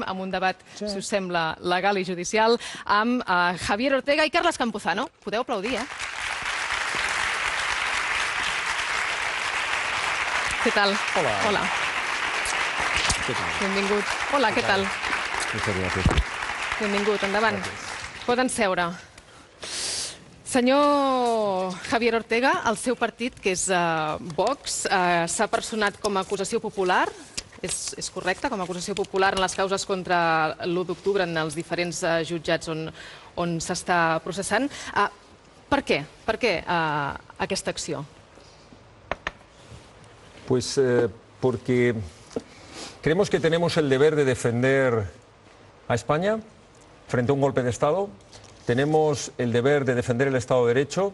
comencem amb un debat, si us sembla, legal i judicial, amb Javier Ortega i Carles Campuzano. Podeu aplaudir, eh? Què tal? Hola. Hola. ¿Qué tal? Benvingut. Hola, què tal? Muchas gracias. Benvingut, endavant. Poden seure. Senyor Javier Ortega, el seu partit, que és Vox, s'ha personat com a acusació popular, és correcte, com a acusació popular en les causes contra l'1 d'octubre en els diferents jutjats on s'està processant. Per què? Per què aquesta acció? Pues porque creemos que tenemos el deber de defender a España frente a un golpe de Estado, tenemos el deber de defender el Estado de Derecho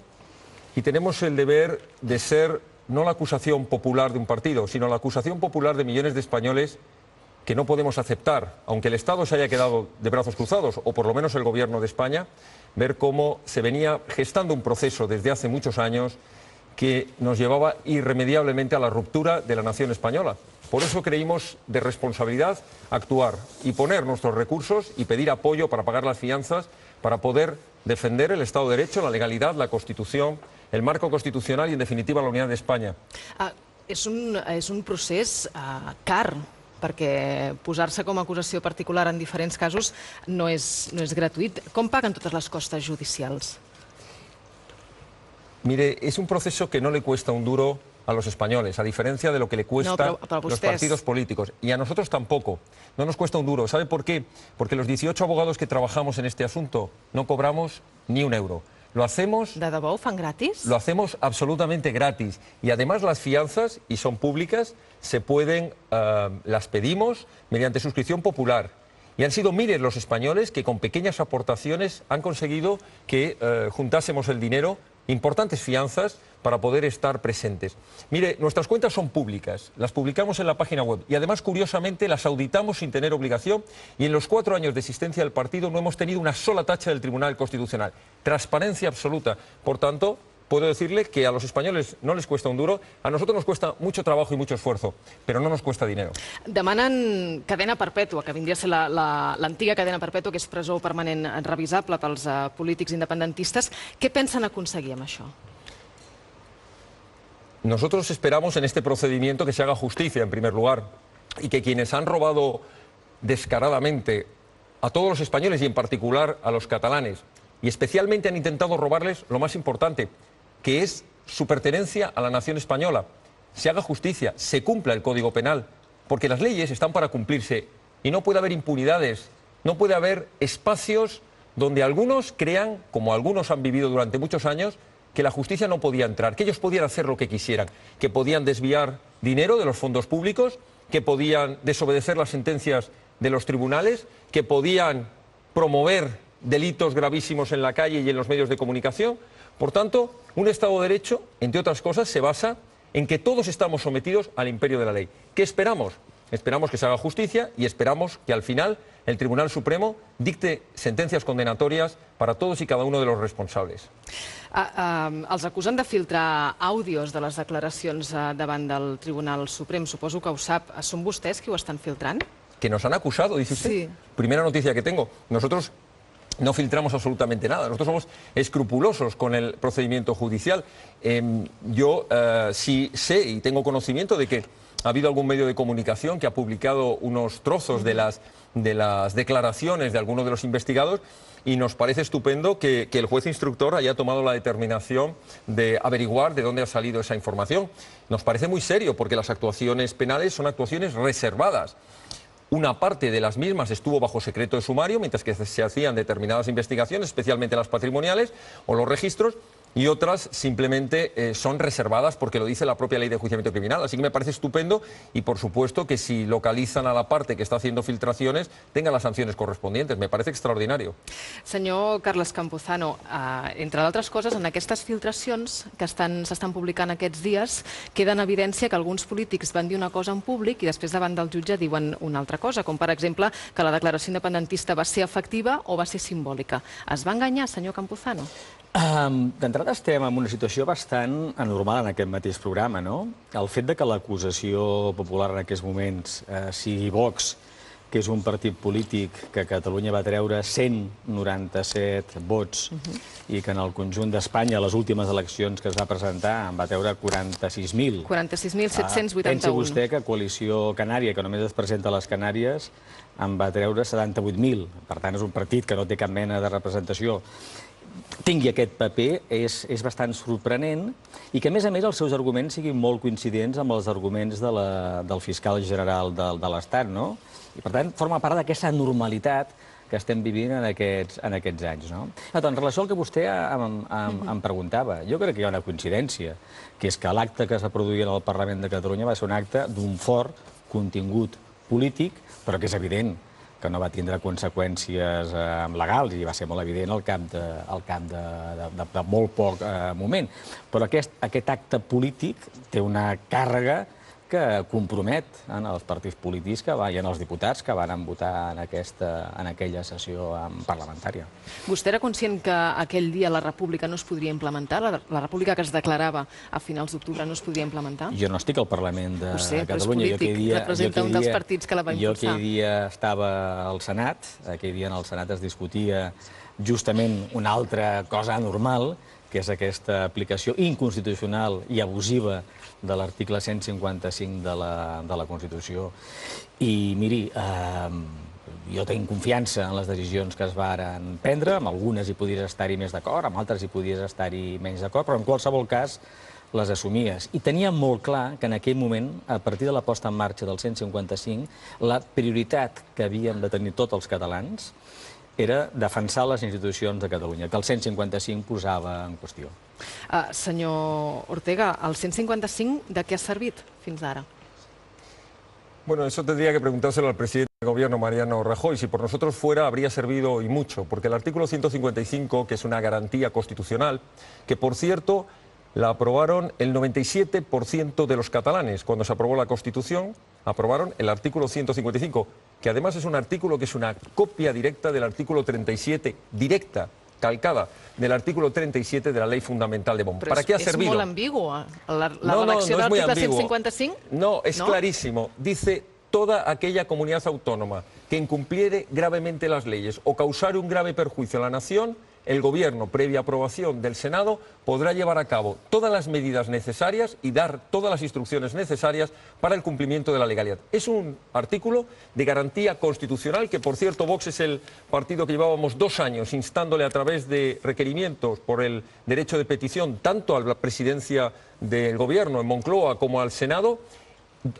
y tenemos el deber de ser no la acusación popular de un partido, sino la acusación popular de millones de españoles que no podemos aceptar, aunque el Estado se haya quedado de brazos cruzados, o por lo menos el Gobierno de España, ver cómo se venía gestando un proceso desde hace muchos años que nos llevaba irremediablemente a la ruptura de la nación española. Por eso creímos de responsabilidad actuar y poner nuestros recursos y pedir apoyo para pagar las fianzas, para poder defender el Estado de Derecho, la legalidad, la Constitución, el marco constitucional y, en definitiva, la unidad de España. És un procés car, perquè posar-se com a acusació particular en diferents casos no és gratuït. Com paguen totes les costes judicials? Mire, es un proceso que no le cuesta un duro a los españoles, a diferencia de lo que le cuesta a los partidos políticos. Y a nosotros tampoco. No nos cuesta un duro. ¿Sabe por qué? Porque los 18 abogados que trabajamos en este asunto no cobramos ni un euro. Lo hacemos... ¿De debò ho fan gratis? Lo hacemos absolutamente gratis. Y además las fianzas, y son públicas, se pueden, las pedimos mediante suscripción popular. Y han sido miles los españoles que con pequeñas aportaciones han conseguido que juntásemos el dinero, importantes fianzas, para poder estar presentes. Mire, nuestras cuentas son públicas, las publicamos en la página web y además, curiosamente, las auditamos sin tener obligación y en los 4 años de existencia del partido no hemos tenido una sola tacha del Tribunal Constitucional. Transparencia absoluta. Por tanto, puedo decirle que a los españoles no les cuesta un duro, a nosotros nos cuesta mucho trabajo y mucho esfuerzo, pero no nos cuesta dinero. Demanen cadena perpètua, que vindria a ser l'antiga cadena perpètua, que és presó permanent revisable pels polítics independentistes. Què pensen aconseguir amb això? Nosotros esperamos en este procedimiento que se haga justicia, en primer lugar, y que quienes han robado descaradamente a todos los españoles y en particular a los catalanes, y especialmente han intentado robarles lo más importante, que es su pertenencia a la nación española, se haga justicia, se cumpla el Código Penal, porque las leyes están para cumplirse y no puede haber impunidades, no puede haber espacios donde algunos crean, como algunos han vivido durante muchos años, que la justicia no podía entrar, que ellos podían hacer lo que quisieran, que podían desviar dinero de los fondos públicos, que podían desobedecer las sentencias de los tribunales, que podían promover delitos gravísimos en la calle y en los medios de comunicación. Por tanto, un Estado de Derecho, entre otras cosas, se basa en que todos estamos sometidos al imperio de la ley. ¿Qué esperamos? Esperamos que se haga justicia y esperamos que al final el Tribunal Supremo dicte sentencias condenatorias para todos y cada uno de los responsables. Els acusen de filtrar àudios de les declaracions davant del Tribunal Suprem. Suposo que ho sap. Són vostès qui ho estan filtrant? Que nos han acusado, dice usted. Sí. Primera noticia que tengo. Nosotros no filtramos absolutamente nada. Nosotros somos escrupulosos con el procedimiento judicial. Yo sí sé y tengo conocimiento de que ha habido algún medio de comunicación que ha publicado unos trozos de las declaraciones de algunos de los investigados y nos parece estupendo que el juez instructor haya tomado la determinación de averiguar de dónde ha salido esa información. Nos parece muy serio porque las actuaciones penales son actuaciones reservadas. Una parte de las mismas estuvo bajo secreto de sumario mientras que se hacían determinadas investigaciones, especialmente las patrimoniales o los registros, y otras simplemente son reservadas porque lo dice la propia Ley de Enjuiciamiento Criminal. Así que me parece estupendo y, por supuesto, que si localizan a la parte que está haciendo filtraciones, tengan las sanciones correspondientes. Me parece extraordinario. Senyor Carles Campuzano, entre d'altres coses, en aquestes filtracions que s'estan publicant aquests dies, queda en evidència que alguns polítics van dir una cosa en públic i després davant del jutge diuen una altra cosa, com per exemple que la declaració independentista va ser efectiva o va ser simbòlica. Es va enganyar, senyor Campuzano? D'entrada estem en una situació bastant anormal en aquest mateix programa, no? El fet de que l'acusació popular en aquests moments sigui Vox que és un partit polític que a Catalunya va treure 197 vots i que en el conjunt d'Espanya, a les últimes eleccions que es va presentar, en va treure 46.000. 46.781. Pensi vostè que Coalició Canària, que només es presenta a les Canàries, en va treure 78.000. Per tant, és un partit que no té cap mena de representació. Tingui aquest paper és bastant sorprenent i que, a més, els seus arguments siguin molt coincidents amb els arguments del fiscal general de l'Estat, no? I, per tant, forma part d'aquesta normalitat que estem vivint en aquests anys, no? En relació al que vostè em preguntava, jo crec que hi ha una coincidència, que és que l'acte que es va produir en el Parlament de Catalunya va ser un acte d'un fort contingut polític, però que és evident que no va tindre conseqüències legals i va ser molt evident al cap de molt poc moment. Però aquest acte polític té una càrrega que compromet els partits polítics i els diputats que van votar en aquella sessió parlamentària. Vostè era conscient que aquell dia la república no es podria implementar? La república que es declarava a finals d'octubre no es podria implementar? Jo no estic al Parlament de Catalunya. Ho sé, però és polític, representa un dels partits que la va impulsar. Jo aquell dia estava al Senat, aquell dia en el Senat es discutia justament una altra cosa anormal, que és aquesta aplicació inconstitucional i abusiva de l'article 155 de la Constitució. I, miri, jo tinc confiança en les decisions que es varen prendre, amb algunes hi podies estar-hi més d'acord, amb altres hi podies estar-hi menys d'acord, però en qualsevol cas les assumies. I tenia molt clar que en aquell moment, a partir de la posta en marxa del 155, la prioritat que havíem de tenir tots els catalans era defensar les institucions de Catalunya, que el 155 posava en qüestió. Senyor Ortega, el 155 de què ha servit fins ara? Bueno, eso tendría que preguntárselo al presidente del gobierno, Mariano Rajoy. Si por nosotros fuera, habría servido y mucho, porque el artículo 155, que es una garantía constitucional, que por cierto la aprobaron el 97% de los catalanes. Cuando se aprobó la Constitución, aprobaron el artículo 155, que además es un artículo que es una copia directa del artículo 37, directa, calcada, del artículo 37 de la Ley Fundamental de Bonn. ¿Para qué ha servido? Es molt ambigu, la redacció de l'article 155? No, es clarísimo. Dice: toda aquella comunidad autónoma que incumpliere gravemente las leyes o causare un grave perjuicio a la nación, el Gobierno, previa aprobación del Senado, podrá llevar a cabo todas las medidas necesarias y dar todas las instrucciones necesarias para el cumplimiento de la legalidad. Es un artículo de garantía constitucional que, por cierto, Vox es el partido que llevábamos 2 años instándole a través de requerimientos por el derecho de petición tanto a la presidencia del Gobierno en Moncloa como al Senado.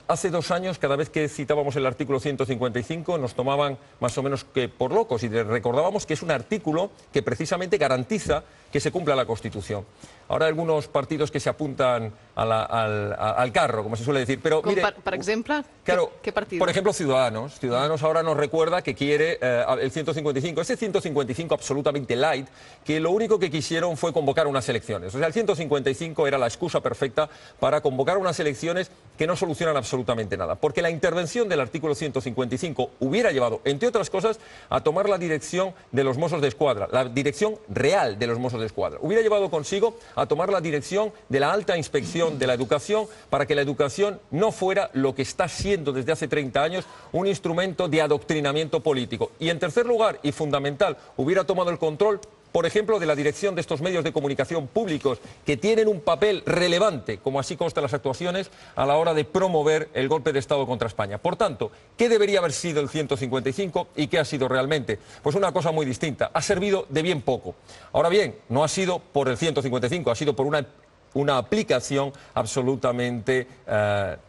Hace 2 años, cada vez que citábamos el artículo 155, nos tomaban más o menos que por locos y recordábamos que es un artículo que precisamente garantiza que se cumpla la Constitución. Ahora hay algunos partidos que se apuntan al carro, como se suele decir. Pero, mire, por ejemplo, claro, ¿qué partido? Por ejemplo, Ciudadanos. Ciudadanos ahora nos recuerda que quiere el 155. Ese 155 absolutamente light, que lo único que quisieron fue convocar unas elecciones. O sea, el 155 era la excusa perfecta para convocar unas elecciones que no solucionan absolutamente nada. Porque la intervención del artículo 155 hubiera llevado, entre otras cosas, a tomar la dirección de los Mossos de Escuadra, la dirección real de los Mossos de Escuadra. Hubiera llevado consigo a tomar la dirección de la alta inspección de la educación, para que la educación no fuera lo que está siendo desde hace 30 años, un instrumento de adoctrinamiento político. Y en tercer lugar, y fundamental, hubiera tomado el control, por ejemplo, de la dirección de estos medios de comunicación públicos que tienen un papel relevante, como así consta en las actuaciones, a la hora de promover el golpe de Estado contra España. Por tanto, ¿qué debería haber sido el 155 y qué ha sido realmente? Pues una cosa muy distinta. Ha servido de bien poco. Ahora bien, no ha sido por el 155, ha sido por una aplicación absolutamente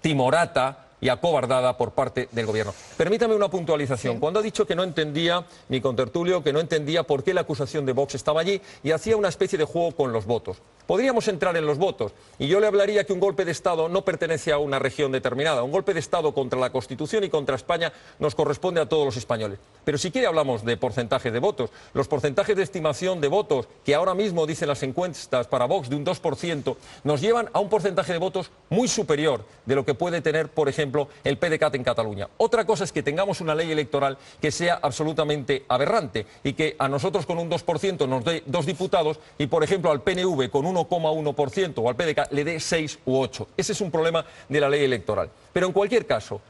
timorata y acobardada por parte del Gobierno. Permítame una puntualización. Sí. Cuando ha dicho que no entendía, mi contertulio, que no entendía por qué la acusación de Vox estaba allí y hacía una especie de juego con los votos. Podríamos entrar en los votos y yo le hablaría que un golpe de Estado no pertenece a una región determinada. Un golpe de Estado contra la Constitución y contra España nos corresponde a todos los españoles. Pero si quiere hablamos de porcentajes de votos. Los porcentajes de estimación de votos que ahora mismo dicen las encuestas para Vox de un 2% nos llevan a un porcentaje de votos muy superior de lo que puede tener, por ejemplo, el PDeCAT en Cataluña. Otra cosa es que tengamos una ley electoral que sea absolutamente aberrante y que a nosotros con un 2% nos dé 2 diputados y, por ejemplo, al PNV con 1,1% o al PDeCAT le dé 6 u 8. Ese es un problema de la ley electoral. Pero en cualquier caso,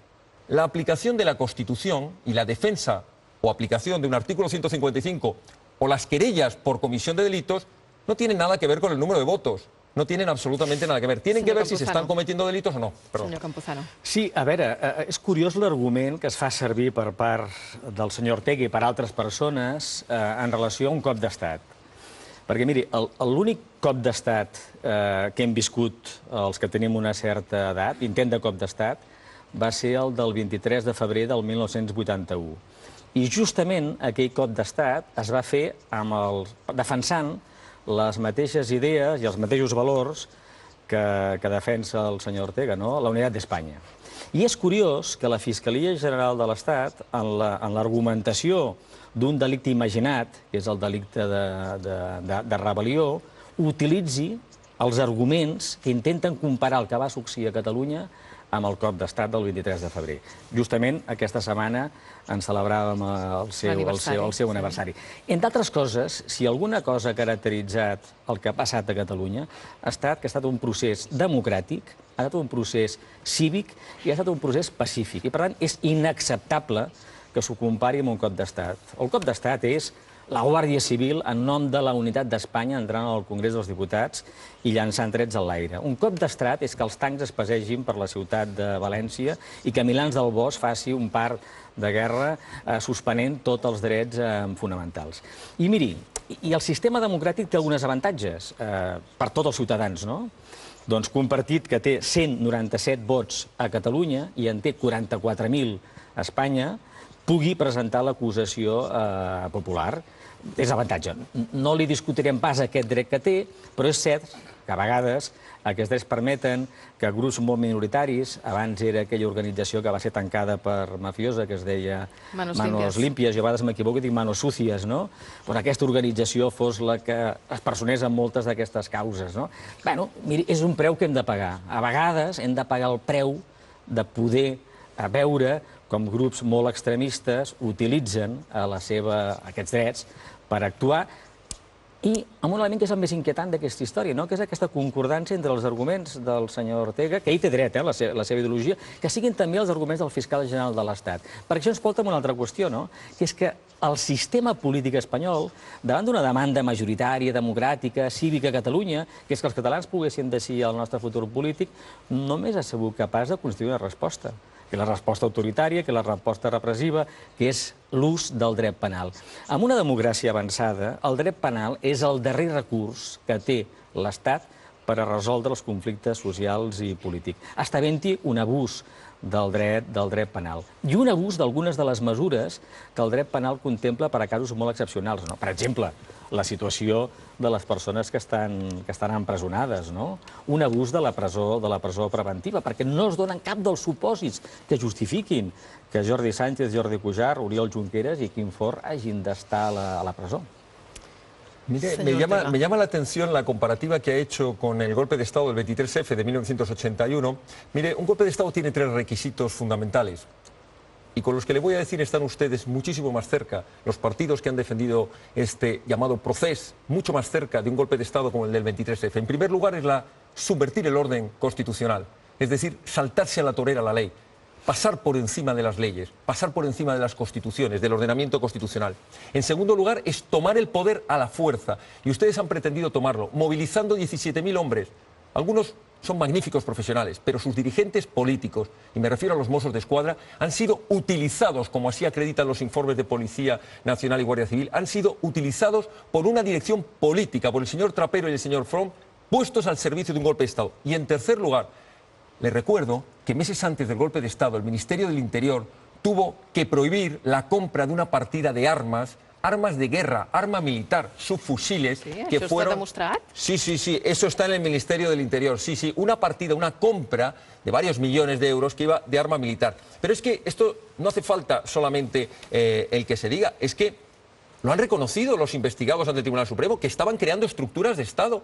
la aplicación de la Constitución y la defensa o aplicación de un artículo 155 o las querellas por comisión de delitos no tienen nada que ver con el número de votos. No tienen absolutament nada que ver. Tienen que ver si s'estan cometiendo delitos o no. Senyor Campuzano. Sí, a veure, és curiós l'argument que es fa servir per part del senyor Ortega i per altres persones en relació a un cop d'estat. Perquè, miri, l'únic cop d'estat que hem viscut els que tenim una certa edat, intent de cop d'estat, va ser el del 23 de febrer del 1981. I justament aquell cop d'estat es va fer defensant les mateixes idees i els mateixos valors que defensa el senyor Ortega, la unitat d'Espanya. I és curiós que la Fiscalia General de l'Estat, en l'argumentació d'un delicte imaginat, que és el delicte de rebel·lió, utilitzi els arguments que intenten comparar el que va succeir a Catalunya amb el cop d'estat del 23 de febrer. Justament aquesta setmana en celebràvem el seu aniversari. Entre altres coses, si alguna cosa ha caracteritzat el que ha passat a Catalunya ha estat que ha estat un procés democràtic, ha estat un procés cívic i ha estat un procés pacífic. I, per tant, és inacceptable que s'ho compari amb un cop d'estat. El cop d'estat és la Guàrdia Civil, en nom de la unitat d'Espanya, entrant al Congrés dels Diputats i llançant trets a l'aire. Un cop d'estat és que els tancs es passegin per la ciutat de València i que Milans del Bosch faci un part de guerra suspenent tots els drets fonamentals. I miri, i el sistema democràtic té alguns avantatges per tots els ciutadans, no? Doncs que un partit que té 197 vots a Catalunya i en té 44.000 a Espanya pugui presentar l'acusació popular. És avantatge. No li discutirem pas aquest dret que té, però és cert que a vegades aquests drets permeten que grups molt minoritaris, abans era aquella organització que va ser tancada per mafiosa, que es deia Manos Limpias, jo a vegades m'equivoco i dic Manos Sucias, no? Doncs aquesta organització fos la que es personés en moltes d'aquestes causes, no? Bé, miri, és un preu que hem de pagar. A vegades hem de pagar el preu de poder veure com grups molt extremistes utilitzen aquests drets per actuar i amb un element que és el més inquietant d'aquesta història, que és aquesta concordància entre els arguments del senyor Ortega, que ell té dret, la seva ideologia, que siguin també els arguments del fiscal general de l'Estat. Perquè això ens porta a una altra qüestió, que és que el sistema polític espanyol, davant d'una demanda majoritària, democràtica, cívica a Catalunya, que és que els catalans poguessin decidir el nostre futur polític, només ha sigut capaç de construir una resposta, que és la resposta autoritària, que és la resposta repressiva, que és l'ús del dret penal. En una democràcia avançada, el dret penal és el darrer recurs que té l'Estat per a resoldre els conflictes socials i polítics, havent-hi un abús del dret penal. I un abús d'algunes de les mesures que el dret penal contempla per a casos molt excepcionals. Per exemple, la situació de les persones que estan empresonades, un abús de la presó preventiva, perquè no es donen cap dels supòsits que justifiquin que Jordi Sánchez, Jordi Cuixart, Oriol Junqueras i Quim Forn hagin d'estar a la presó. Mire, me llama la atención la comparativa que ha hecho con el golpe de Estado del 23F de 1981. Mire, un golpe de Estado tiene 3 requisitos fundamentales. Y con los que le voy a decir están ustedes muchísimo más cerca, los partidos que han defendido este llamado procés, mucho más cerca de un golpe de Estado como el del 23F. En primer lugar es subvertir el orden constitucional, es decir, saltarse a la torera la ley, pasar por encima de las leyes, pasar por encima de las constituciones, del ordenamiento constitucional. En segundo lugar es tomar el poder a la fuerza, y ustedes han pretendido tomarlo, movilizando 17.000 hombres. Algunos son magníficos profesionales, pero sus dirigentes políticos, y me refiero a los Mossos d'Esquadra, han sido utilizados, como así acreditan los informes de Policía Nacional y Guardia Civil, han sido utilizados por una dirección política, por el señor Trapero y el señor Forn, puestos al servicio de un golpe de Estado. Y en tercer lugar, les recuerdo que meses antes del golpe de Estado, el Ministerio del Interior tuvo que prohibir la compra de una partida de armas de guerra, arma militar, subfusiles, que fueron... ¿Això està demostrat? Sí, eso está en el Ministerio del Interior. Sí, una partida, una compra de varios millones de euros que iba de arma militar. Pero es que esto no hace falta solamente el que se diga, es que lo han reconocido los investigados ante el Tribunal Supremo, que estaban creando estructuras de Estado.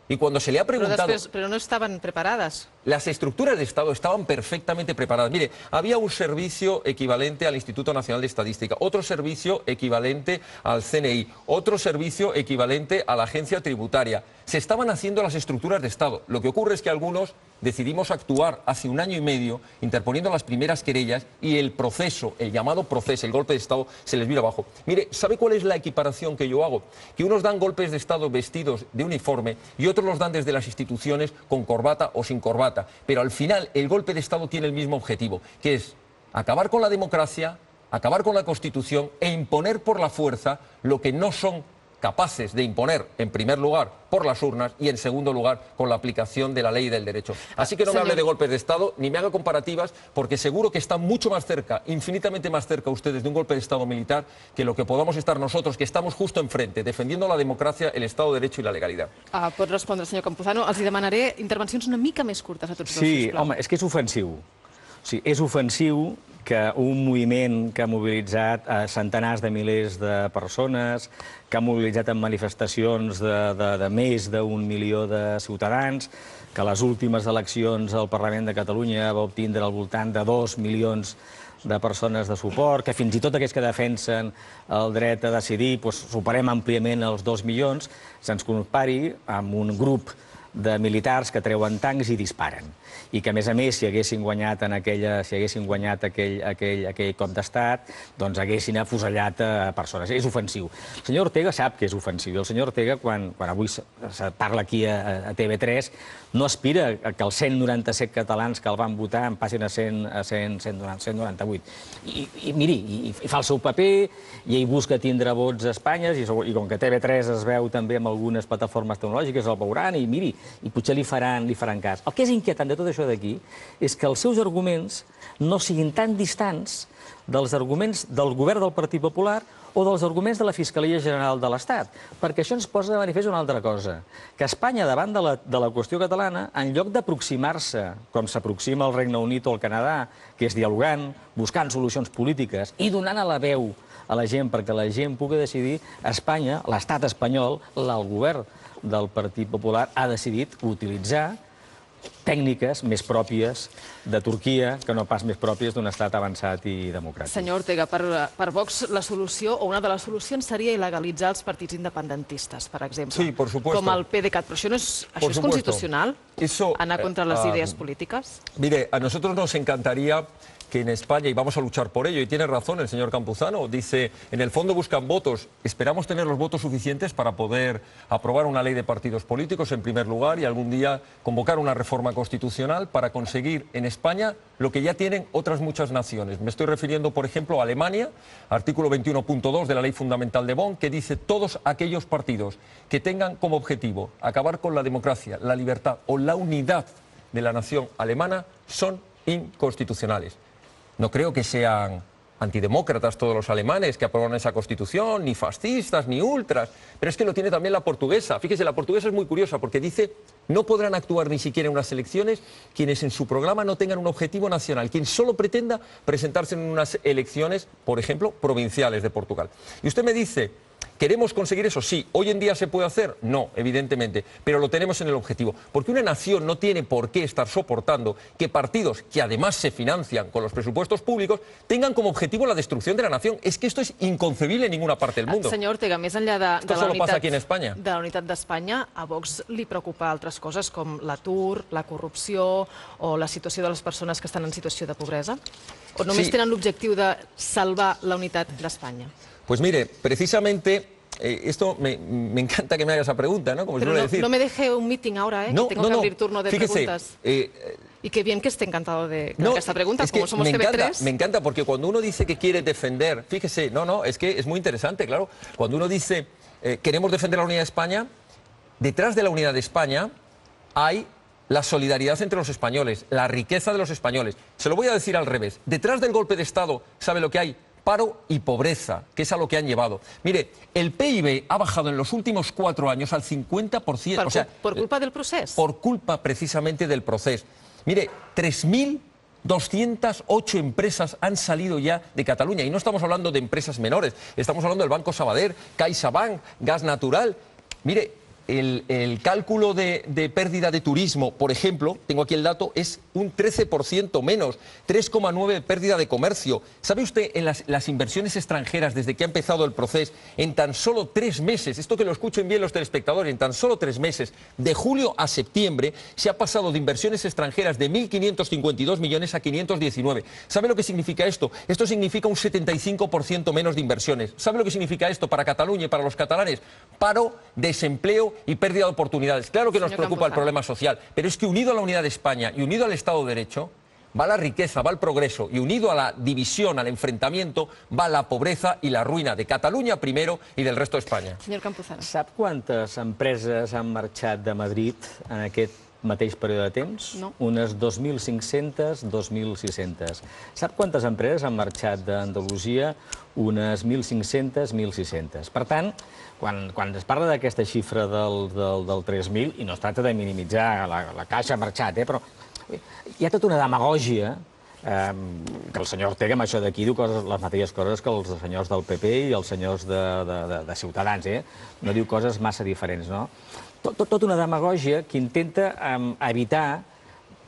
Y cuando se le ha preguntado... Però no estaven preparades. las estructuras de Estado estaban perfectamente preparadas. Mire, había un servicio equivalente al Instituto Nacional de Estadística, otro servicio equivalente al CNI, otro servicio equivalente a la Agencia Tributaria. Se estaban haciendo las estructuras de Estado. Lo que ocurre es que algunos decidimos actuar hace un año y medio interponiendo las primeras querellas y el proceso, el llamado proceso, el golpe de Estado, se les vino abajo. Mire, ¿sabe cuál es la equiparación que yo hago? Que unos dan golpes de Estado vestidos de uniforme y otros los dan desde las instituciones con corbata o sin corbata. Pero al final el golpe de Estado tiene el mismo objetivo, que es acabar con la democracia, acabar con la Constitución e imponer por la fuerza lo que no son capaces de imponer, en primer lugar, por las urnas y, en segundo lugar, con la aplicación de la ley y del derecho. Así que no me hable de golpes de Estado, ni me haga comparativas, porque seguro que están mucho más cerca, infinitamente más cerca ustedes de un golpe de Estado militar que lo que podamos estar nosotros, que estamos justo enfrente, defendiendo la democracia, el Estado de Derecho i la legalitat. Pot respondre, senyor Campuzano. Els demanaré intervencions una mica més curtes a tots dos, Sí, sisplau. home, és que és ofensiu. O sigui, és ofensiu que un moviment que ha mobilitzat centenars de milers de persones, que ha mobilitzat en manifestacions de més d'un milió de ciutadans, que a les últimes eleccions al Parlament de Catalunya va obtindre al voltant de 2 milions de persones de suport, que fins i tot aquells que defensen el dret a decidir superem àmpliament els 2 milions, se'ns compari amb un grup de militars que treuen tancs i disparen. I que, a més, si haguessin guanyat aquell cop d'estat, doncs haguessin afusellat persones. És ofensiu. El senyor Ortega sap que és ofensiu. El senyor Ortega, quan avui parla aquí a TV3, no aspira que els 197 catalans que el van votar en passin a 198. I miri, i fa el seu paper, i ell busca tindre vots a Espanya, i com que TV3 es veu també amb algunes plataformes tecnològiques, el veuran, i miri, i potser li faran cas. El que és inquietant de tot això d'aquí és que els seus arguments no siguin tan distants dels arguments del govern del Partit Popular o dels arguments de la Fiscalia General de l'Estat, perquè això ens posa de manifest una altra cosa, que Espanya, davant de la qüestió catalana, en lloc d'aproximar-se, com s'aproxima el Regne Unit o el Canadà, que és dialogant, buscant solucions polítiques i donant a la veu a la gent perquè la gent pugui decidir, Espanya, l'estat espanyol, el govern del Partit Popular, ha decidit utilitzar tècniques més pròpies de Turquia que no pas més pròpies d'un estat avançat i democràtic. Senyor Ortega, per Vox la solució, o una de les solucions, seria il·legalitzar els partits independentistes, per exemple. Sí, por supuesto. Com el PDeCAT. Però això és constitucional? ¿Anar contra las ideas políticas? Mire, a nosotros nos encantaría que en España, y vamos a luchar por ello, y tiene razón el señor Campuzano, dice, en el fondo buscan votos, esperamos tener los votos suficientes para poder aprobar una ley de partidos políticos en primer lugar y algún día convocar una reforma constitucional para conseguir en España lo que ya tienen otras muchas naciones. Me estoy refiriendo, por ejemplo, a Alemania, artículo 21.2 de la Ley Fundamental de Bonn, que dice todos aquellos partidos que tengan como objetivo acabar con la democracia, la libertad o la unidad de la nación alemana son inconstitucionales. No creo que sean antidemócratas todos los alemanes que aprobaron esa constitución, ni fascistas, ni ultras, pero es que lo tiene también la portuguesa. Fíjese, la portuguesa es muy curiosa porque dice no podrán actuar ni siquiera en unas elecciones quienes en su programa no tengan un objetivo nacional, quien solo pretenda presentarse en unas elecciones, por ejemplo, provinciales de Portugal. Y usted me dice, ¿queremos conseguir eso? Sí. ¿Hoy en día se puede hacer? No, evidentemente, pero lo tenemos en el objetivo. Porque una nación no tiene por qué estar soportando que partidos que además se financian con los presupuestos públicos tengan como objetivo la destrucción de la nación. Es que esto es inconcebible en ninguna parte del mundo. Senyor Ortega, més enllà Esto solo pasa aquí en España. de la unitat d'Espanya, a Vox li preocupa altres coses com l'atur, la corrupció o la situació de les persones que estan en situació de pobresa? O només tenen l'objectiu de salvar la unitat d'Espanya? Pues mire, precisamente, esto me encanta que me haga esa pregunta, ¿no? Como Pero suele decir. no me deje un meeting ahora, que tengo que abrir turno de preguntas. Y qué bien que esté encantado de esta pregunta, como somos TV3. Me encanta, porque cuando uno dice que quiere defender, fíjese, es que es muy interesante, claro. Cuando uno dice queremos defender la unidad de España, detrás de la unidad de España hay la solidaridad entre los españoles, la riqueza de los españoles. Se lo voy a decir al revés. Detrás del golpe de Estado, ¿sabe lo que hay? Paro y pobreza, que es a lo que han llevado. Mire, el PIB ha bajado en los últimos 4 años al 50%. ¿Por culpa del proceso? Por culpa precisamente del proceso. Mire, 3.208 empresas han salido ya de Cataluña. Y no estamos hablando de empresas menores. Estamos hablando del Banco Sabadell, CaixaBank, Gas Natural. Mire, el cálculo de pérdida de turismo, por ejemplo, tengo aquí el dato, es un 13% menos, 3,9% de pérdida de comercio. ¿Sabe usted en las inversiones extranjeras desde que ha empezado el proceso, en tan solo 3 meses, esto que lo escuchen bien los telespectadores, en tan solo 3 meses, de julio a septiembre, se ha pasado de inversiones extranjeras de 1.552 millones a 519. ¿Sabe lo que significa esto? Esto significa un 75% menos de inversiones. ¿Sabe lo que significa esto para Cataluña y para los catalanes? Paro, desempleo y pérdida de oportunidades. Claro que nos preocupa el problema social, pero es que unido a la unidad de España y unido al Estado de Derecho, va la riqueza, va el progreso, y unido a la división, al enfrentamiento, va la pobreza i la ruïna de Catalunya primero i del resto d'Espanya. Senyor Campuzano. Sap quantes empreses han marxat de Madrid en aquest mateix període de temps? No. Unes 2.500, 2.600. Sap quantes empreses han marxat d'Andalusia? Unes 1.500, 1.600. Per tant, quan es parla d'aquesta xifra del 3.000, i no es tracta de minimitzar, la Caixa ha marxat, però hi ha tota una demagògia que el senyor Ortega amb això d'aquí diu les mateixes coses que els senyors del PP i els senyors de Ciutadans. No diu coses massa diferents, no? Tota una demagògia que intenta evitar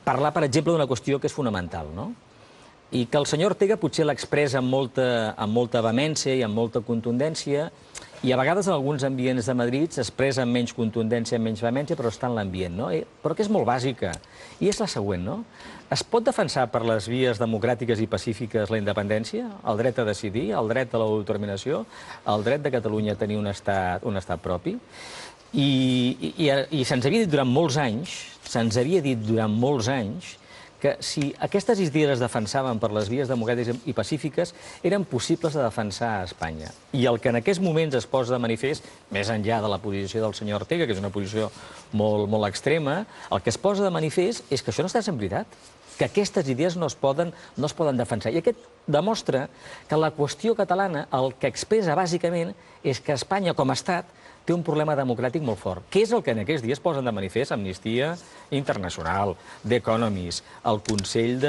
parlar, per exemple, d'una qüestió que és fonamental, no? I que el senyor Ortega potser l'expressa amb molta vehemència i amb molta contundència, i a vegades en alguns ambients de Madrid s'expressa amb menys contundència, amb menys vehemència, però està en l'ambient, no? Però que és molt bàsica, i és la següent, no? Es pot defensar per les vies democràtiques i pacífiques la independència, el dret a decidir, el dret a l'autodeterminació, el dret de Catalunya a tenir un estat propi? I se'ns havia dit durant molts anys, que si aquestes idees es defensaven per les vies democràtiques i pacífiques, eren possibles de defensar a Espanya. I el que en aquests moments es posa de manifest, més enllà de la posició del senyor Ortega, que és una posició molt extrema, el que es posa de manifest és que això no està sent veritat, que aquestes idees no es poden defensar. I aquest demostra que la qüestió catalana el que expressa bàsicament és que Espanya, com a estat, té un problema democràtic molt fort, que és el que en aquests dies posen de manifest Amnistia Internacional, The Economist, el Consell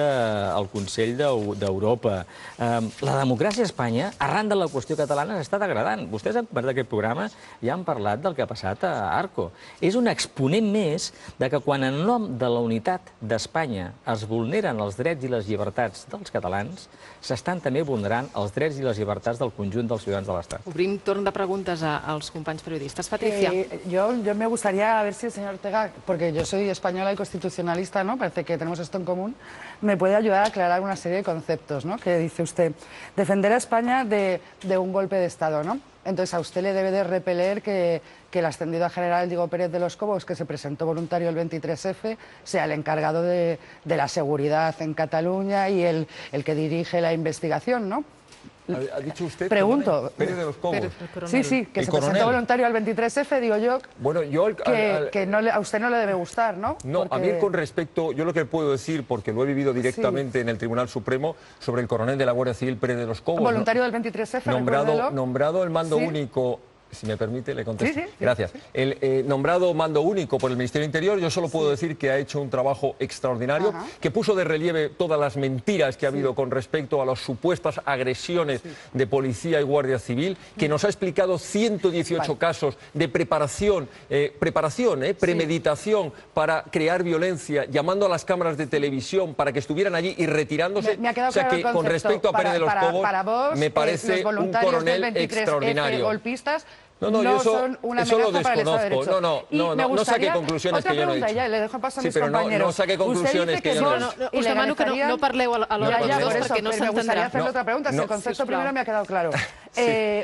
d'Europa. La democràcia a Espanya, arran de la qüestió catalana, s'està degradant. Vostès han comentat aquest programa i han parlat del que ha passat a Arco. És un exponent més de que quan en nom de la unitat d'Espanya es vulneren els drets i les llibertats dels catalans, s'estan també vulnerant els drets i les llibertats del conjunt dels ciutadans de l'Estat. Obrim torn de preguntes als companys periodistes. Patricia. Yo me gustaría, a ver si el señor Ortega, porque yo soy española y constitucionalista, ¿no? Parece que tenemos esto en común, me puede ayudar a aclarar una serie de conceptos, ¿no? Que dice usted, defender a España de un golpe de Estado, ¿no? Entonces a usted le debe de repeler que el ascendido a general Diego Pérez de los Cobos, que se presentó voluntario el 23F, sea el encargado de la seguridad en Cataluña y el que dirige la investigación, ¿no? ¿Ha dicho usted? Pregunto. Pérez de los Cobos. Sí, que se presentó voluntario al 23F, digo yo, bueno, a usted no le debe gustar, ¿no? No, porque... a mí con respecto, yo lo que puedo decir, porque lo he vivido directamente en el Tribunal Supremo, sobre el coronel de la Guardia Civil Pérez de los Cobos. Voluntario del 23F, nombrado el mando único... Si me permite, le contesto. Sí. Gracias. El nombrado mando único por el Ministerio del Interior, yo solo puedo decir que ha hecho un trabajo extraordinario, que puso de relieve todas las mentiras que ha habido con respecto a las supuestas agresiones de policía y guardia civil, que nos ha explicado 118 casos de preparación, premeditación para crear violencia, llamando a las cámaras de televisión para que estuvieran allí y retirándose. Me ha quedado claro o sea que el con respecto a Pérez de los Cobos, me parece un coronel extraordinario. Golpistas yo son una amenaza para el Estado de Derecho. No saque conclusiones que yo no he dicho. Ya, le dejo paso a mis pero compañeros. No saque conclusiones que yo no he dicho. Us demano que no parleu a l'hora dels dos perquè no Me gustaría s'entendrà. hacerle otra pregunta, si el concepto primero me ha quedado claro.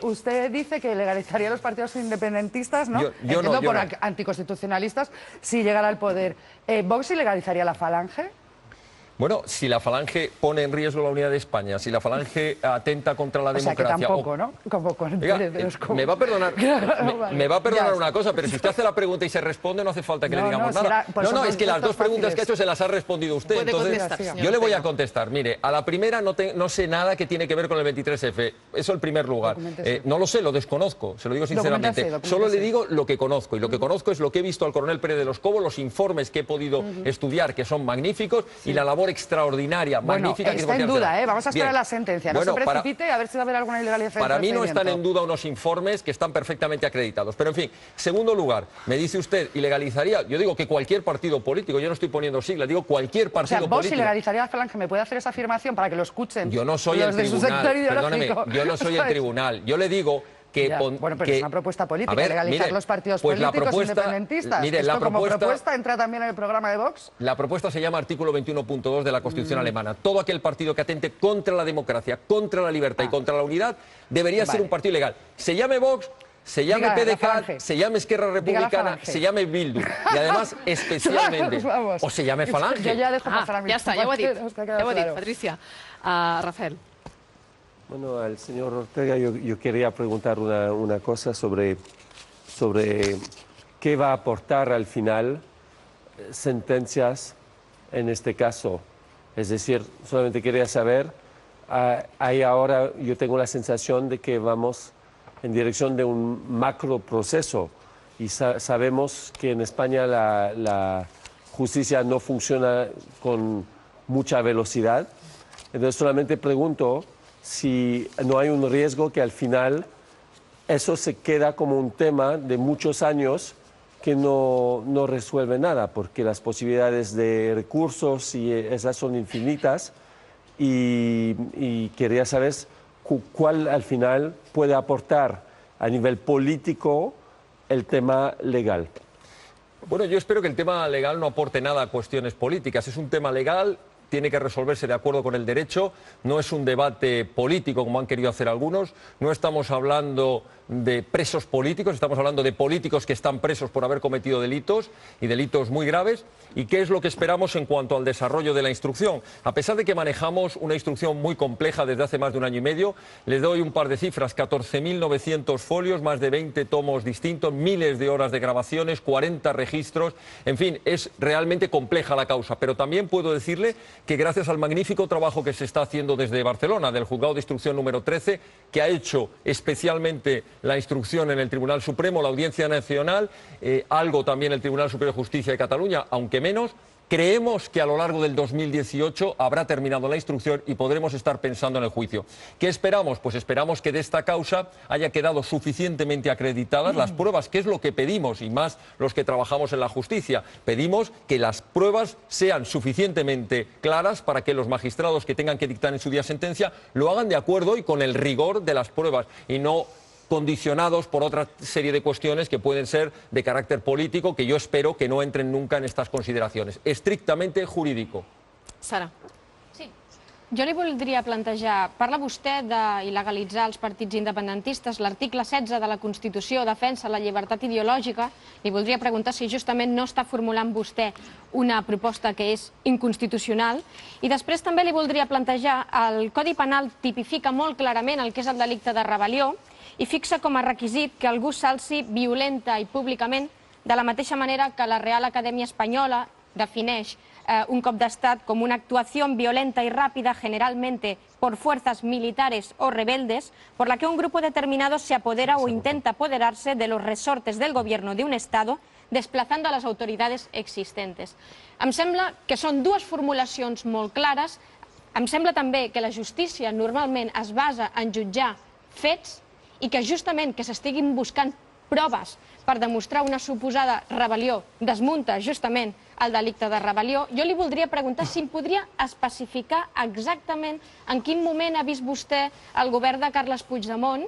Usted dice que legalizaría a los partidos independentistas, ¿no? Entiendo por anticonstitucionalistas, si llegara al poder. ¿Vox ilegalizaría la Falange? Bueno, si la Falange pone en riesgo la unidad de España, si la Falange atenta contra la democracia... O sea, que tampoco, ¿no? Como con Pérez de los Cobos. Me va a perdonar, me va a perdonar una cosa, pero si usted hace la pregunta y se responde, no hace falta que le digamos nada. Es que las dos preguntas que ha hecho se las ha respondido usted. Entonces, yo le voy a contestar. Mire, a la primera no sé nada que tiene que ver con el 23F. Eso en primer lugar. No lo sé, lo desconozco, se lo digo sinceramente. Solo le digo lo que conozco. Y lo que conozco es lo que he visto al coronel Pérez de los Cobos, los informes que he podido estudiar, que son magníficos, y la labor extraordinaria, magnífica. Bueno, está en duda, vamos a esperar la sentencia. No se precipite a ver si va a haber alguna ilegalidad. Para mí no están en duda unos informes que están perfectamente acreditados. Pero, en fin, segundo lugar, me dice usted, ¿ilegalizaría? Yo digo que cualquier partido político, yo no estoy poniendo siglas, digo cualquier partido político. ¿Vos ilegalizarías, Falange? ¿Me puede hacer esa afirmación para que lo escuchen? Yo no soy el tribunal, perdóneme, yo no soy el tribunal. Yo le digo que... Bueno, pero es una propuesta política, legalizar los partidos políticos independentistas. Mire, ¿Esto como propuesta entra también en el programa de Vox? La propuesta se llama artículo 21.2 de la Constitución alemana. Todo aquel partido que atente contra la democracia, contra la libertad y contra la unidad debería ser un partido ilegal. Se llame Vox, se llame PDeCAT, se llame Esquerra Republicana, se llame Bildu. Y además, especialmente, o se llame Falange. Yo ya dejo pasar a mi... Ya está, ya ho he dit, Patricia. Rafael. Bueno, al señor Ortega yo quería preguntar una cosa sobre qué va a aportar al final sentencias en este caso. Es decir, solamente quería saber, ahora yo tengo la sensación de que vamos en dirección de un macro proceso y sabemos que en España la justicia no funciona con mucha velocidad. Entonces solamente pregunto si no hay un riesgo que al final eso se queda como un tema de muchos años que no resuelve nada, porque las posibilidades de recursos y esas son infinitas y quería saber cuál al final puede aportar a nivel político el tema legal. Bueno, yo espero que el tema legal no aporte nada a cuestiones políticas. Es un tema legal, tiene que resolverse de acuerdo con el derecho, no es un debate político como han querido hacer algunos, no estamos hablando de presos políticos, estamos hablando de políticos que están presos por haber cometido delitos y delitos muy graves. ¿Y qué es lo que esperamos en cuanto al desarrollo de la instrucción? A pesar de que manejamos una instrucción muy compleja desde hace más de un año y medio, les doy un par de cifras: 14.900 folios, más de 20 tomos distintos, miles de horas de grabaciones, 40 registros, en fin, es realmente compleja la causa. Pero también puedo decirle que gracias al magnífico trabajo que se está haciendo desde Barcelona, del Juzgado de Instrucción número 13, que ha hecho especialmente la instrucción en el Tribunal Supremo, la Audiencia Nacional, algo también el Tribunal Superior de Justicia de Cataluña, aunque menos, creemos que a lo largo del 2018 habrá terminado la instrucción y podremos estar pensando en el juicio. ¿Qué esperamos? Pues esperamos que de esta causa haya quedado suficientemente acreditadas las pruebas, que es lo que pedimos, y más los que trabajamos en la justicia. Pedimos que las pruebas sean suficientemente claras para que los magistrados que tengan que dictar en su día sentencia lo hagan de acuerdo y con el rigor de las pruebas y no condicionados por otra serie de cuestiones que pueden ser de carácter político, que yo espero que no entren nunca en estas consideraciones. Estrictamente jurídico. Sara. Sí. Jo li voldria plantejar, parla vostè d'il·legalitzar els partits independentistes, l'article 16 de la Constitució defensa la llibertat ideològica, li voldria preguntar si justament no està formulant vostè una proposta que és inconstitucional, i després també li voldria plantejar, el Codi Penal tipifica molt clarament el que és el delicte de rebel·lió i fixa com a requisit que algú s'alci violenta i públicament, de la mateixa manera que la Real Academia Espanyola defineix un cop d'estat com una actuación violenta y rápida, generalmente por fuerzas militares o rebeldes, por la que un grupo determinado se apodera o intenta apoderarse de los resortes del gobierno de un Estado, desplazando a les autoritats existentes. Em sembla que són dues formulacions molt clares. Em sembla també que la justícia normalment es basa en jutjar fets i que justament que s'estiguin buscant proves per demostrar una suposada rebel·lió desmunta justament el delicte de rebel·lió. Jo li voldria preguntar si em podria especificar exactament en quin moment ha vist vostè el govern de Carles Puigdemont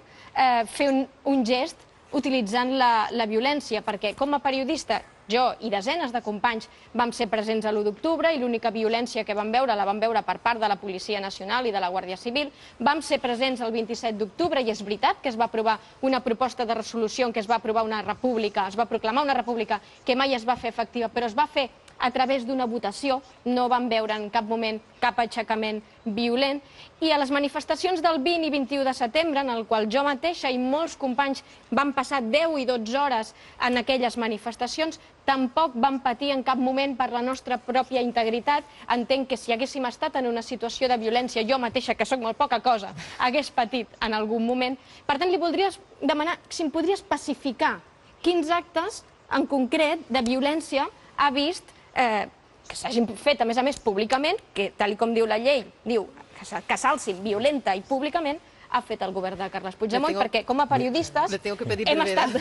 fer un gest utilitzant la violència, perquè com a periodista jo i desenes de companys vam ser presents a l'1 d'octubre i l'única violència que vam veure la vam veure per part de la Policia Nacional i de la Guàrdia Civil. Vam ser presents el 27 d'octubre i és veritat que es va aprovar una proposta de resolució en què es va aprovar una república, es va proclamar una república que mai es va fer efectiva, però es va fer a través d'una votació, no vam veure en cap moment cap aixecament violent. I a les manifestacions del 20 i 21 de setembre, en el qual jo mateixa i molts companys van passar 10 i 12 hores en aquelles manifestacions, tampoc vam patir en cap moment per la nostra pròpia integritat. Entenc que si haguéssim estat en una situació de violència, jo mateixa, que sóc molt poca cosa, hagués patit en algun moment. Per tant, li voldria demanar si em podria especificar quins actes en concret de violència ha vist que s'hagin fet, a més, públicament, que, tal com diu la llei, diu que s'alcin violenta i públicament, ha fet el govern de Carles Puigdemont, perquè com a periodistes hem estat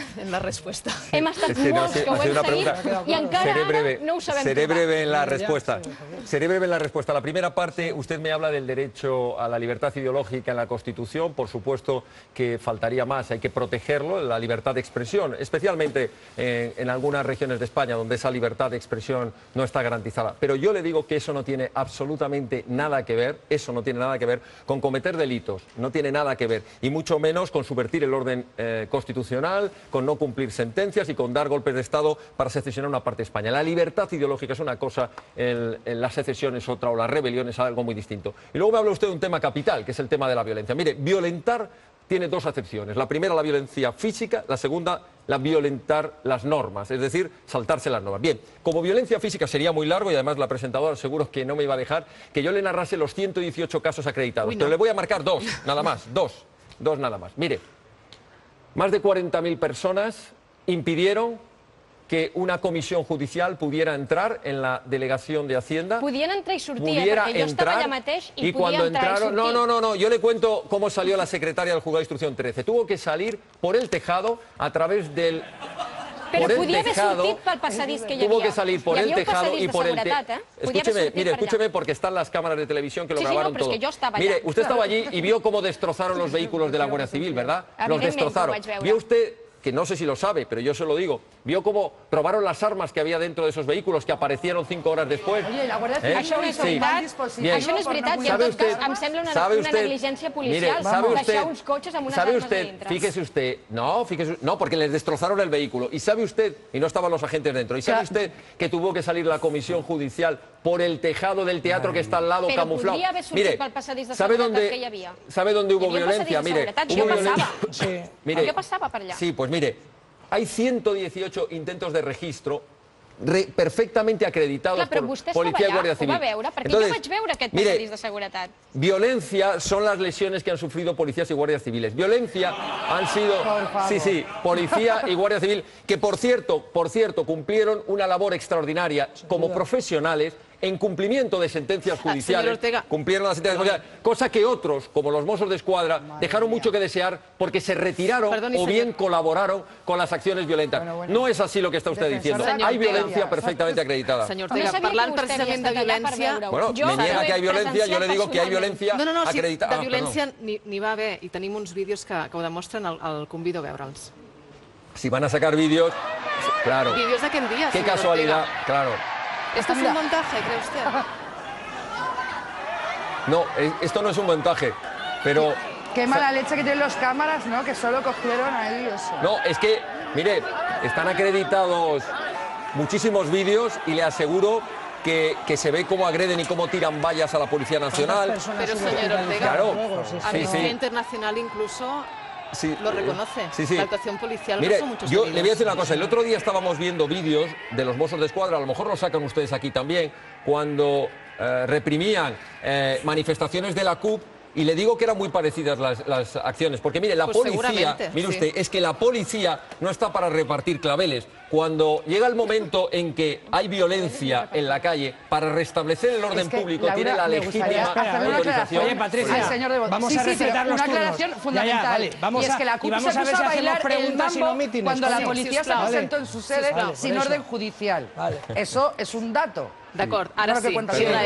molts que ho hem seguit y encara ara no ho sabem. Seré breve en la respuesta. Seré breve en la respuesta. La primera parte, usted me habla del derecho a la libertad ideológica en la Constitución. Por supuesto que faltaría más, hay que protegerlo, la libertad de expresión, especialmente en algunas regiones de España donde esa libertad de expresión no está garantizada. Pero yo le digo que eso no tiene absolutamente nada que ver, eso no tiene nada que ver con cometer delitos, no tiene nada que ver, y mucho menos con subvertir el orden constitucional, con no cumplir sentencias y con dar golpes de Estado para secesionar una parte de España. La libertad ideológica es una cosa, la secesión es otra, o la rebelión es algo muy distinto. Y luego me habla usted de un tema capital, que es el tema de la violencia. Mire, violentar tiene dos acepciones. La primera, la violencia física, la segunda, la violentar las normas, es decir, saltarse las normas. Bien, como violencia física sería muy largo y además la presentadora seguro que no me iba a dejar que yo le narrase los 118 casos acreditados, pero le voy a marcar dos, nada más, dos nada más. Mire, más de 40.000 personas impidieron que una comisión judicial pudiera entrar en la delegación de Hacienda. Podien entrar i sortir, perquè jo estava allà mateix i podia entrar i sortir. No, yo le cuento cómo salió la secretaria del Juzgado de Instrucción 13. Tuvo que salir por el tejado a través del... Però podia haver sortit pel passadís que hi havia. Tuvo que salir por el tejado y por el... Escúcheme, escúcheme, porque están las cámaras de televisión que lo grabaron todo. Sí, pero es que yo estaba allá. Mire, usted estaba allí y vio cómo destrozaron los vehículos de la Guardia Civil, ¿verdad? Los destrozaron. Vio usted, que no sé si lo sabe, pero yo se lo digo, vio cómo probaron las armas que había dentro de esos vehículos que aparecieron 5 horas después. Oye, la Guardia Civil Això no és veritat, això no és veritat, i en tot cas em sembla una negligència policial deixar uns cotxes amb unes armes a dintre. Fíjese usted, no, porque les destrozaron el vehículo. Y sabe usted, y no estaban los agentes dentro, y sabe usted que tuvo que salir la comisión judicial por el tejado del teatro que está al lado camuflado. Però podria haver sortit pel passadís de seguretat que hi havia. ¿Sabe dónde hubo violencia? Mire, jo passava per allà. Sí, pues mire, hay 118 intentos de registro perfectamente acreditados por Policía y Guardia Civil. Ho va veure? Perquè jo vaig veure aquest passadís de seguretat. Violencia son las lesiones que han sufrido policías y guardias civiles. Violencia han sido, policía y guardia civil, que por cierto, cumplieron una labor extraordinaria como profesionales en cumplimiento de sentencias judiciales, cumplieron las sentencias judiciales, cosa que otros, como los Mossos de Escuadra, dejaron mucho que desear porque se retiraron o bien colaboraron con las acciones violentas. No es así lo que está usted diciendo. Hay violencia perfectamente acreditada. Senyor Ortega, parlant precisament de violència... Bueno, me niega que hay violencia, yo le digo que hay violencia acreditada. De violència n'hi va haver, i tenim uns vídeos que ho demostren, el convido a veure'ls. Si van a sacar vídeos, claro. Vídeos d'aquest dia, Qué senyor casualidad, Ortega. claro. ¿Esto es un montaje, cree usted? No, esto no es un montaje, pero... Qué mala leche que tienen los cámaras, ¿no? Que solo cogieron ahí eso. No, es que, mire, están acreditados muchísimos vídeos y le aseguro que se ve cómo agreden y cómo tiran vallas a la Policía Nacional. Pero, señor Ortega, claro, Amnistía Internacional incluso... lo reconoce. La actuación policial. Mire, son muchos yo le voy a decir una cosa. El otro día estábamos viendo vídeos de los Mossos de Escuadra, a lo mejor lo sacan ustedes aquí también, cuando reprimían manifestaciones de la CUP, y le digo que eran muy parecidas las acciones, porque mire, la policía, mire usted, es que la policía no está para repartir claveles. Cuando llega el momento en que hay violencia en la calle, para restablecer el orden público, tiene la legítima autorización. Oye, Patricia, vamos a respetar los turnos. Una aclaración fundamental. Y es que la CUP se puso a bailar el mambo cuando la policía se presentó en su sede sin orden judicial. Eso es un dato. D'acord, ara sí.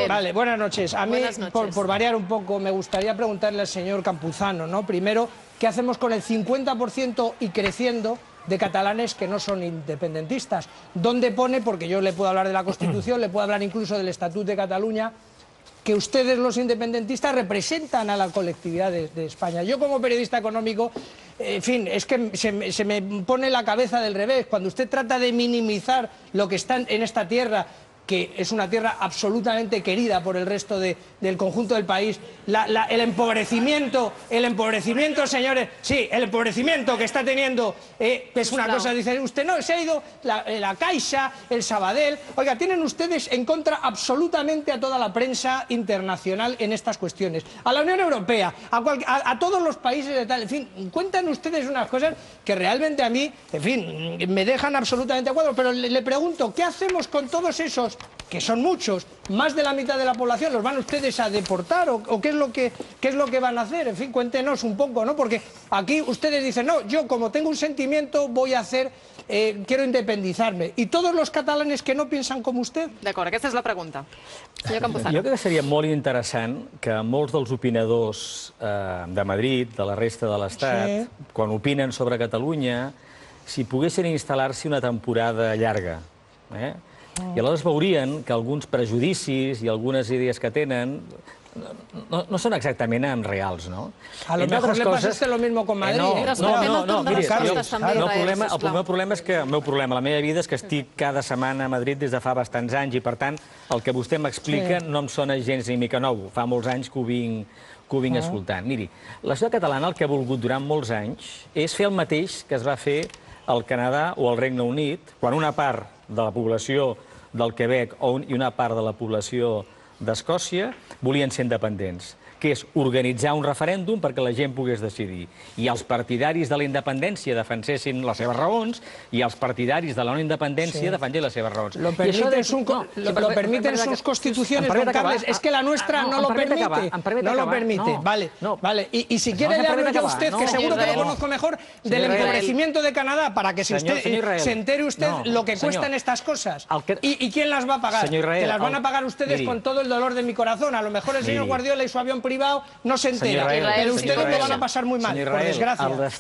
Vale, buenas noches. A mí, por variar un poco, me gustaría preguntarle al señor Campuzano, ¿no? Primero, ¿qué hacemos con el 50% y creciendo de catalanes que no son independentistas? ¿Dónde pone, porque yo le puedo hablar de la Constitución, le puedo hablar incluso del Estatut de Cataluña, que ustedes los independentistas representan a la colectividad de España? Yo como periodista económico, en fin, es que se me pone la cabeza del revés. Cuando usted trata de minimizar lo que está en esta tierra, que es una tierra absolutamente querida por el resto del conjunto del país, el empobrecimiento, señores, sí, el empobrecimiento que está teniendo es una cosa, dice usted, no, se ha ido la Caixa, el Sabadell, oiga, tienen ustedes en contra absolutamente a toda la prensa internacional en estas cuestiones, a la Unión Europea, a todos los países de tal, en fin, cuentan ustedes unas cosas que realmente a mí, en fin, me dejan absolutamente a cuadro, pero le pregunto, ¿qué hacemos con todos esos extranjeros, que son muchos, más de la mitad de la población, ¿los van ustedes a deportar o qué es lo que van a hacer? En fin, cuéntenos un poco, ¿no? Porque aquí ustedes dicen, no, yo como tengo un sentimiento voy a hacer, quiero independizarme. ¿Y todos los catalanes que no piensan como usted? D'acord, aquesta és la pregunta. Senyor Campuzano. Jo crec que seria molt interessant que molts dels opinadors de Madrid, de la resta de l'Estat, quan opinen sobre Catalunya, si poguessin instal·lar-s'hi una temporada llarga. I aleshores veurien que alguns prejudicis i algunes idees que tenen no són exactament reals, no? A lo mejor le pasa lo mismo con Madrid. No, miri, el meu problema és que la meva vida és que estic cada setmana a Madrid des de fa bastants anys i, per tant, el que vostè m'explica no em sona gens ni mica nou. Fa molts anys que ho vinc escoltant. Miri, la societat catalana el que ha volgut durant molts anys és fer el mateix que es va fer al Canadà o al Regne Unit, quan una part de la població del Quebec i una part de la població d'Escòcia volien ser independents, que és organitzar un referèndum perquè la gent pogués decidir. I els partidaris de la independència defensessin les seves raons i els partidaris de la no independència defensessin les seves raons. Lo permiten sus constituciones, don Carles. Es que la nuestra no lo permite. No lo permite. Vale. Y si quiere le hablo yo a usted, que seguro que lo conozco mejor, del empobrecimiento de Canadá, para que se entere usted lo que cuestan estas cosas. ¿Y quién las va a pagar? Que las van a pagar ustedes con todo el dolor de mi corazón. A lo mejor el señor Guardiola y su avión privado no se entera, pero ustedes lo van a pasar muy mal, por desgracia. Els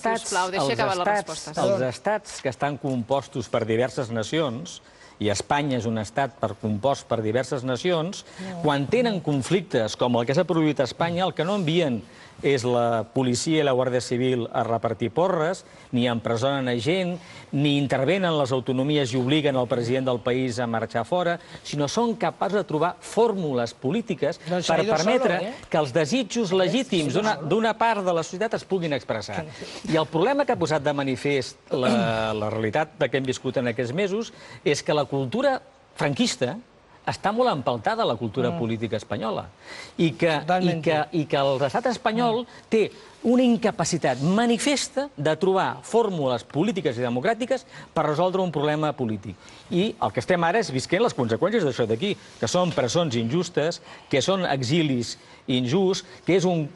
estats que estan compostos per diverses nacions, i Espanya és un estat compost per diverses nacions, quan tenen conflictes com el que s'ha produït a Espanya, el que no envien és la policia i la Guàrdia Civil a repartir porres, ni empresonen a gent, ni intervenen les autonomies i obliguen el president del país a marxar fora, sinó són capaços de trobar fórmules polítiques per permetre que els desitjos legítims d'una part de la societat es puguin expressar. I el problema que ha posat de manifest la realitat que hem viscut en aquests mesos és que la cultura franquista està molt empeltada a la cultura política espanyola i que l'estat espanyol té una incapacitat manifesta de trobar fórmules polítiques i democràtiques per resoldre un problema polític. I el que estem ara és visquent les conseqüències d'això d'aquí, que són presons injustes, que són exilis injusts, que és un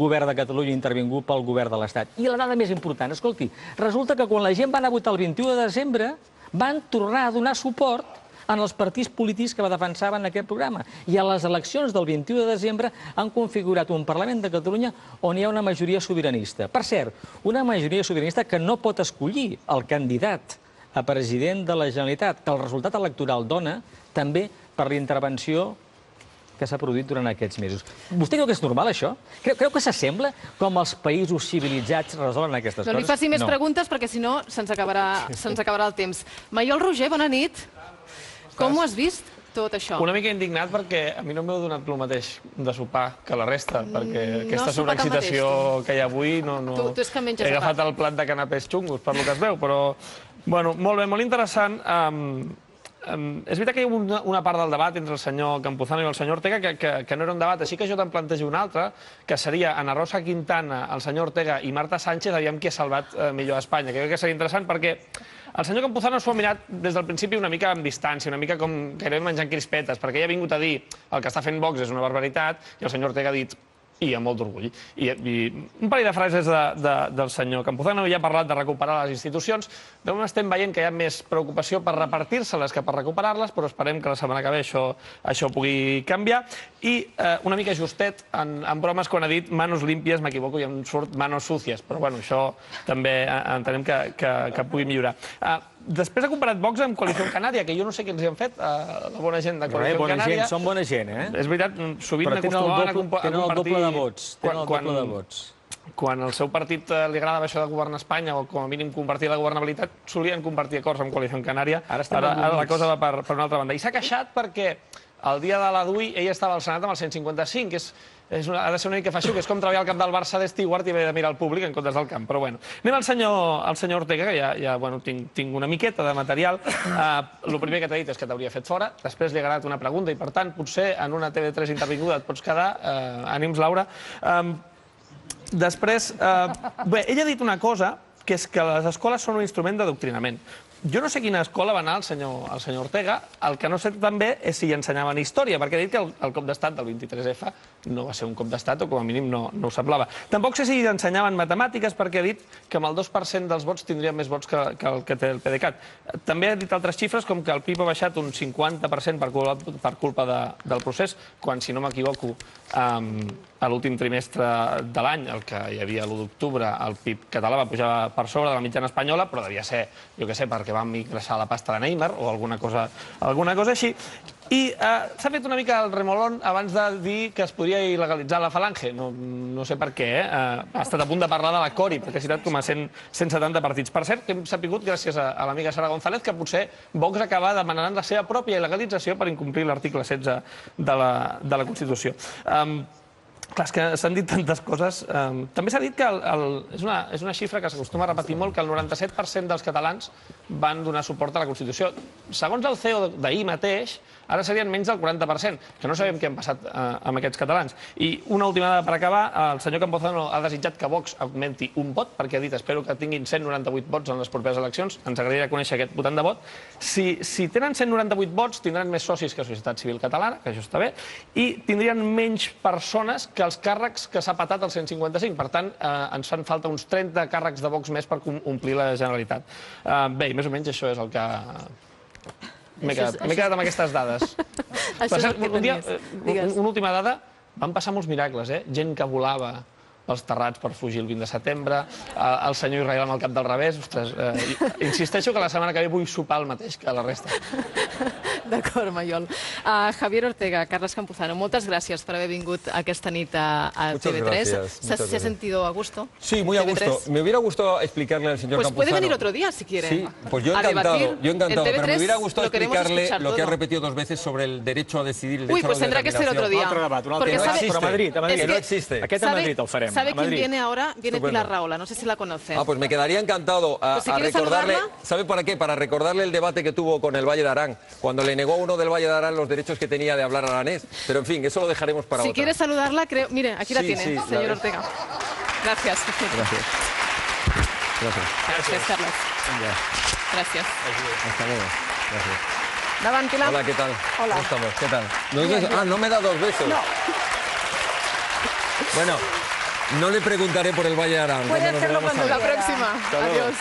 govern de Catalunya intervingut pel govern de l'Estat. I la dada més important, escolti, resulta que quan la gent va anar a votar el 21 de desembre van tornar a donar suport en els partits polítics que defensaven aquest programa. I a les eleccions del 21 de desembre han configurat un Parlament de Catalunya on hi ha una majoria sobiranista. Per cert, una majoria sobiranista que no pot escollir el candidat a president de la Generalitat, que el resultat electoral dona també per la intervenció que s'ha produït durant aquests mesos. Vostè creu que és normal, això? Creu que s'assembla com els països civilitzats resolen aquestes coses? No li faci més preguntes perquè, si no, se'ns acabarà el temps. Maiol Roger, bona nit. Com ho has vist, tot això? Una mica indignat perquè a mi no m'heu donat el mateix de sopar que la resta, perquè aquesta sobreexcitació que hi ha avui no... Tu és que menges he agafat el plat de canapés xungos, per lo que es veu, però... Bueno, molt bé, molt interessant. És veritat que hi ha una part del debat entre el senyor Campuzano i el senyor Ortega que no era un debat, així que jo te'n plantejo un altre, que seria Ana Rosa Quintana, el senyor Ortega i Marta Sánchez, aviam qui ha salvat millor a Espanya. Crec que seria interessant perquè el senyor Campuzano s'ho ha mirat des del principi una mica amb distància, una mica com gairebé menjant crispetes, perquè ell ha vingut a dir el que està fent Vox és una barbaritat i el senyor Ortega ha dit i amb molt d'orgull. I un parell de frases del senyor Campuzano, ja ha parlat de recuperar les institucions. De moment estem veient que hi ha més preocupació per repartir-se-les que per recuperar-les, però esperem que la setmana que ve això pugui canviar. I una mica justet en bromes quan ha dit manos limpias, m'equivoco, i em surt manos sucias, però bueno, això també entenem que pugui millorar. Després ha comparat Vox amb Coalició Canària, que jo no sé què els hi han fet a la bona gent de Coalició Canària. Són bona gent, eh? És veritat, sovint acostumaven a compartir... Tenen el doble de vots. Tenen el doble de vots. Quan al seu partit li agradava això de governar Espanya, o com a mínim compartir la governabilitat, solien compartir acords amb Coalició Canària. Ara la cosa va per una altra banda. I s'ha queixat perquè el dia de la DUI ell estava al Senat amb el 155, que ha de ser una mica feixuc, és com treballar al camp del Barça de steward i haver de mirar el públic en comptes del camp, però bueno. Anem al senyor Ortega, que ja tinc una miqueta de material. El primer que t'ha dit és que t'hauria fet fora, després li ha agradat una pregunta i, per tant, potser en una TV3 intervinguda et pots quedar. Ànims, Laura. Després, bé, ell ha dit una cosa, que és que les escoles són un instrument d'adoctrinament. Jo no sé quina escola va anar el senyor Ortega, el que no sé també és si ensenyaven història, perquè ha dit que el cop d'estat del 23F no va ser un cop d'estat, o com a mínim no ho semblava. Tampoc sé si ensenyaven matemàtiques, perquè ha dit que amb el 2% dels vots tindria més vots que el que té el PDeCAT. També ha dit altres xifres, com que el PIB ha baixat un 50% per culpa del procés, quan, si no m'equivoco, a l'últim trimestre de l'any, el que hi havia l'1 d'octubre, el PIB català va pujar per sobre de la mitjana espanyola, però devia ser, jo què sé, perquè vam ingressar la pasta de Neymar o alguna cosa així. I s'ha fet una mica el remolón abans de dir que es podria il·legalitzar la Falange. No sé per què, ha estat a punt de parlar de la Cori, perquè ha citat com a 170 partits. Per cert, que hem sapigut, gràcies a l'amiga Sara González, que potser Vox acaba demanant la seva pròpia il·legalització per incomplir l'article 16 de la Constitució. Clar, és que s'han dit tantes coses. També s'ha dit que és una xifra que s'acostuma a repetir molt, que el 97% dels catalans van donar suport a la Constitució. Segons el CEO d'ahir mateix, ara serien menys del 40%, que no sabem què han passat amb aquests catalans. I una última dada per acabar, el senyor Campuzano ha desitjat que Vox augmenti un vot, perquè ha dit espero que tinguin 198 vots en les properes eleccions. Ens agradaria conèixer aquest votant de vot. Si tenen 198 vots, tindran més socis que Societat Civil Catalana, que això està bé, i tindrien menys persones que els càrrecs que s'ha patat el 155. Per tant, ens fan falta uns 30 càrrecs de Vox més per omplir la Generalitat. Bé, més o menys això és el que... M'he quedat amb aquestes dades. Una última dada, van passar molts miracles, gent que volava pels terrats per fugir el 20 de setembre, el senyor Israel amb el cap del revés. Ostres, insisteixo que la setmana que ve vull sopar el mateix que la resta. D'acord, Maiol. Javier Ortega, Carles Campuzano, moltes gràcies per haver vingut aquesta nit a TV3. ¿Se ha sentido a gusto? Sí, muy a gusto. Me hubiera gustado explicarle al señor Campuzano... Pues puede venir otro día, si quiere. Sí, pues yo encantado, pero me hubiera gustado explicarle lo que ha repetido 2 veces sobre el derecho a decidir, el derecho a la pues tendrá que ser otro día. Porque a Madrid, que no existe. Aquest a Madrid el farem. ¿Sabe quién viene ahora? Viene Pilar Rahola, no sé si la conoce. Pues me quedaría encantado a recordarle... ¿Sabe para qué? Para recordarle el debate que tuvo con el Valle de Arán, cuando le negó uno del Valle de Arán los derechos que tenía de hablar aranés. Pero, en fin, eso lo dejaremos para otra. Si quiere saludarla, creo... Mire, aquí la tiene, señor Ortega. Gracias. Gracias, Carlos. Gracias. Hasta luego. Gracias. Davant, Pilar. Hola, ¿qué tal? Hola. ¿Cómo estamos? ¿Qué tal? No me da 2 besos. No. Bueno, no le preguntaré por el Valle de Arán. Puede hacerlo cuando la próxima. Adiós.